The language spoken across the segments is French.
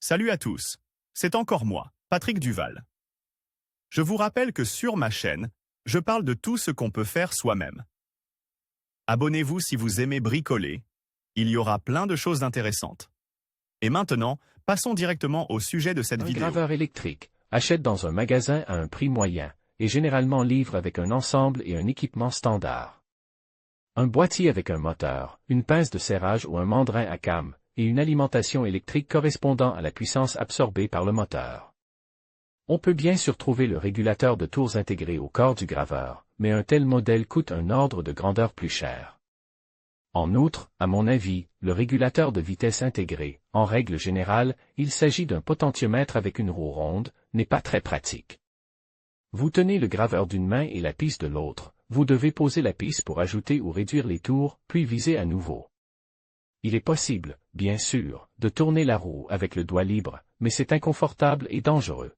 Salut à tous, c'est encore moi, Patrick Duval. Je vous rappelle que sur ma chaîne, je parle de tout ce qu'on peut faire soi-même. Abonnez-vous si vous aimez bricoler, il y aura plein de choses intéressantes. Et maintenant, passons directement au sujet de cette vidéo. Un graveur électrique achète dans un magasin à un prix moyen et généralement livre avec un ensemble et un équipement standard. Un boîtier avec un moteur, une pince de serrage ou un mandrin à cam, et une alimentation électrique correspondant à la puissance absorbée par le moteur. On peut bien sûr trouver le régulateur de tours intégré au corps du graveur, mais un tel modèle coûte un ordre de grandeur plus cher. En outre, à mon avis, le régulateur de vitesse intégré, en règle générale, il s'agit d'un potentiomètre avec une roue ronde, n'est pas très pratique. Vous tenez le graveur d'une main et la pisse de l'autre, vous devez poser la pisse pour ajouter ou réduire les tours, puis viser à nouveau. Il est possible, bien sûr, de tourner la roue avec le doigt libre, mais c'est inconfortable et dangereux.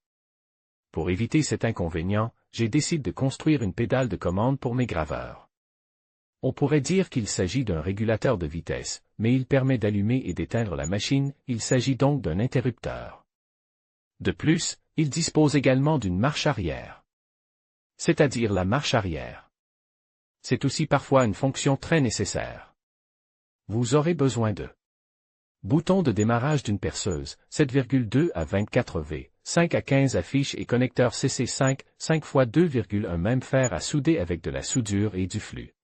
Pour éviter cet inconvénient, j'ai décidé de construire une pédale de commande pour mes graveurs. On pourrait dire qu'il s'agit d'un régulateur de vitesse, mais il permet d'allumer et d'éteindre la machine, il s'agit donc d'un interrupteur. De plus, il dispose également d'une marche arrière. C'est-à-dire la marche arrière. C'est aussi parfois une fonction très nécessaire. Vous aurez besoin de bouton de démarrage d'une perceuse, 7,2 à 24 V, 5 à 15 affiches et connecteur CC5, 5 x 2,1 même fer à souder avec de la soudure et du flux.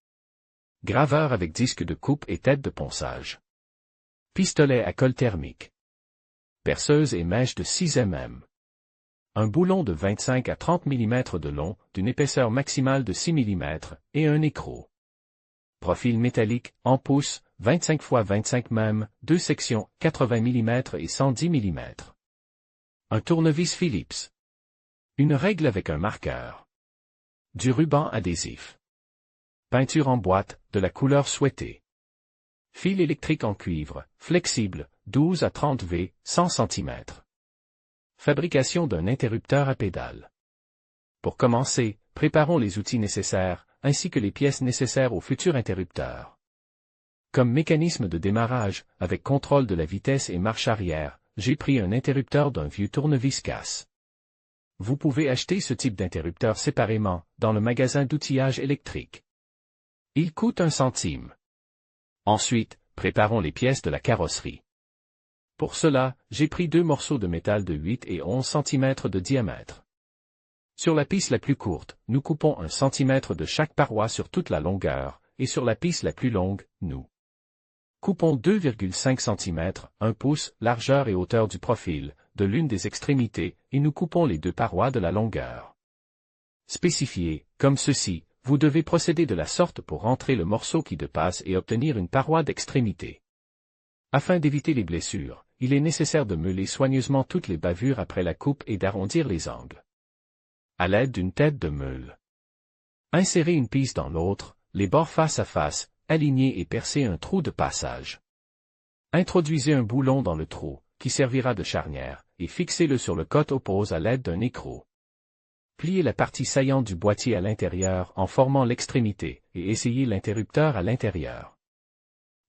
Graveur avec disque de coupe et tête de ponçage. Pistolet à colle thermique. Perceuse et mèche de 6 mm. Un boulon de 25 à 30 mm de long, d'une épaisseur maximale de 6 mm, et un écrou. Profil métallique, en pouces, 25 x 25 mm, 2 sections, 80 mm et 110 mm. Un tournevis Phillips. Une règle avec un marqueur. Du ruban adhésif. Peinture en boîte, de la couleur souhaitée. Fil électrique en cuivre, flexible, 12 à 30 V, 100 cm. Fabrication d'un interrupteur à pédale. Pour commencer, préparons les outils nécessaires, ainsi que les pièces nécessaires au futur interrupteur. Comme mécanisme de démarrage, avec contrôle de la vitesse et marche arrière, j'ai pris un interrupteur d'un vieux tournevis casse. Vous pouvez acheter ce type d'interrupteur séparément, dans le magasin d'outillage électrique. Il coûte 1 centime. Ensuite, préparons les pièces de la carrosserie. Pour cela, j'ai pris 2 morceaux de métal de 8 et 11 cm de diamètre. Sur la piste la plus courte, nous coupons 1 cm de chaque paroi sur toute la longueur, et sur la piste la plus longue, nous coupons 2,5 cm, 1 pouce, largeur et hauteur du profil, de l'une des extrémités, et nous coupons les 2 parois de la longueur. Spécifié, comme ceci, vous devez procéder de la sorte pour rentrer le morceau qui dépasse et obtenir une paroi d'extrémité. Afin d'éviter les blessures, il est nécessaire de meuler soigneusement toutes les bavures après la coupe et d'arrondir les angles. À l'aide d'une tête de meule. Insérez une pisse dans l'autre, les bords face à face, alignez et percez un trou de passage. Introduisez un boulon dans le trou, qui servira de charnière, et fixez-le sur le côté oppose à l'aide d'un écrou. Pliez la partie saillante du boîtier à l'intérieur en formant l'extrémité, et essayez l'interrupteur à l'intérieur.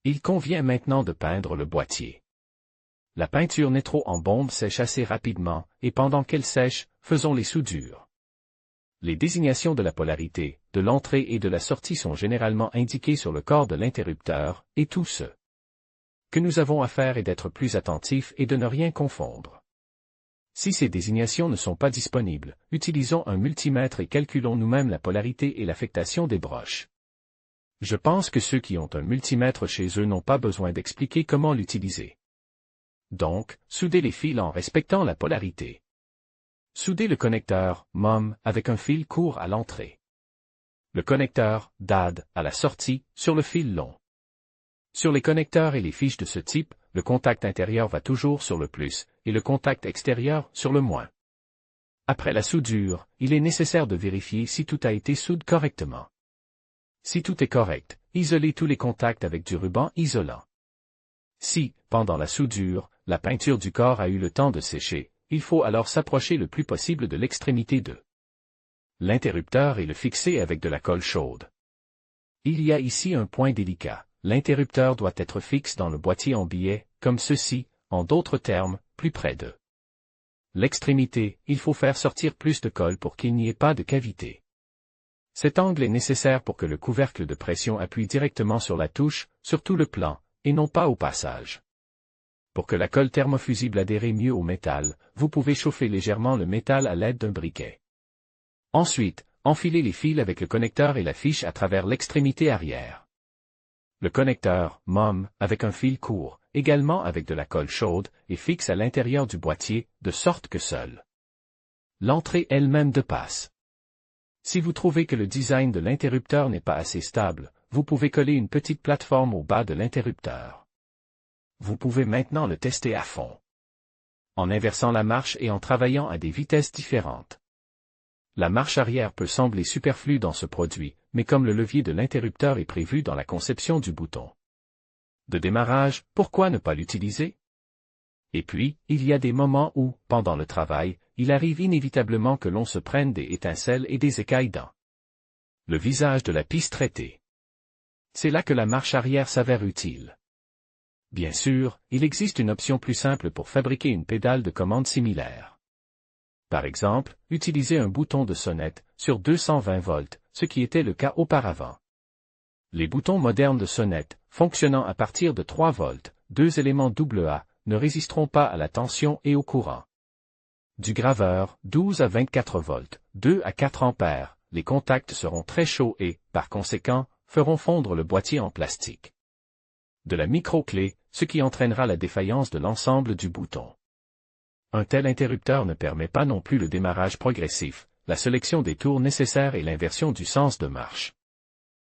Il convient maintenant de peindre le boîtier. La peinture nitro en bombe sèche assez rapidement, et pendant qu'elle sèche, faisons les soudures. Les désignations de la polarité, de l'entrée et de la sortie sont généralement indiquées sur le corps de l'interrupteur, et tout ce que nous avons à faire est d'être plus attentifs et de ne rien confondre. Si ces désignations ne sont pas disponibles, utilisons un multimètre et calculons nous-mêmes la polarité et l'affectation des broches. Je pense que ceux qui ont un multimètre chez eux n'ont pas besoin d'expliquer comment l'utiliser. Donc, soudez les fils en respectant la polarité. Soudez le connecteur MOM avec un fil court à l'entrée. Le connecteur DAD à la sortie sur le fil long. Sur les connecteurs et les fiches de ce type, le contact intérieur va toujours sur le plus, et le contact extérieur sur le moins. Après la soudure, il est nécessaire de vérifier si tout a été soudé correctement. Si tout est correct, isolez tous les contacts avec du ruban isolant. Si, pendant la soudure, la peinture du corps a eu le temps de sécher, il faut alors s'approcher le plus possible de l'extrémité de l'interrupteur et le fixer avec de la colle chaude. Il y a ici un point délicat. L'interrupteur doit être fixe dans le boîtier en billet, comme ceci, en d'autres termes, plus près de l'extrémité, il faut faire sortir plus de colle pour qu'il n'y ait pas de cavité. Cet angle est nécessaire pour que le couvercle de pression appuie directement sur la touche, sur tout le plan, et non pas au passage. Pour que la colle thermofusible adhère mieux au métal, vous pouvez chauffer légèrement le métal à l'aide d'un briquet. Ensuite, enfilez les fils avec le connecteur et la fiche à travers l'extrémité arrière. Le connecteur, MOM, avec un fil court, également avec de la colle chaude, est fixe à l'intérieur du boîtier, de sorte que seule l'entrée elle-même dépasse. Si vous trouvez que le design de l'interrupteur n'est pas assez stable, vous pouvez coller une petite plateforme au bas de l'interrupteur. Vous pouvez maintenant le tester à fond, en inversant la marche et en travaillant à des vitesses différentes. La marche arrière peut sembler superflue dans ce produit, mais comme le levier de l'interrupteur est prévu dans la conception du bouton de démarrage, pourquoi ne pas l'utiliser? Et puis, il y a des moments où, pendant le travail, il arrive inévitablement que l'on se prenne des étincelles et des écailles dans le visage de la piste traitée. C'est là que la marche arrière s'avère utile. Bien sûr, il existe une option plus simple pour fabriquer une pédale de commande similaire. Par exemple, utiliser un bouton de sonnette sur 220 volts, ce qui était le cas auparavant. Les boutons modernes de sonnette, fonctionnant à partir de 3 volts, 2 éléments AA, ne résisteront pas à la tension et au courant du graveur, 12 à 24 volts, 2 à 4 ampères, les contacts seront très chauds et, par conséquent, feront fondre le boîtier en plastique. De la micro-clé, ce qui entraînera la défaillance de l'ensemble du bouton. Un tel interrupteur ne permet pas non plus le démarrage progressif, la sélection des tours nécessaires et l'inversion du sens de marche.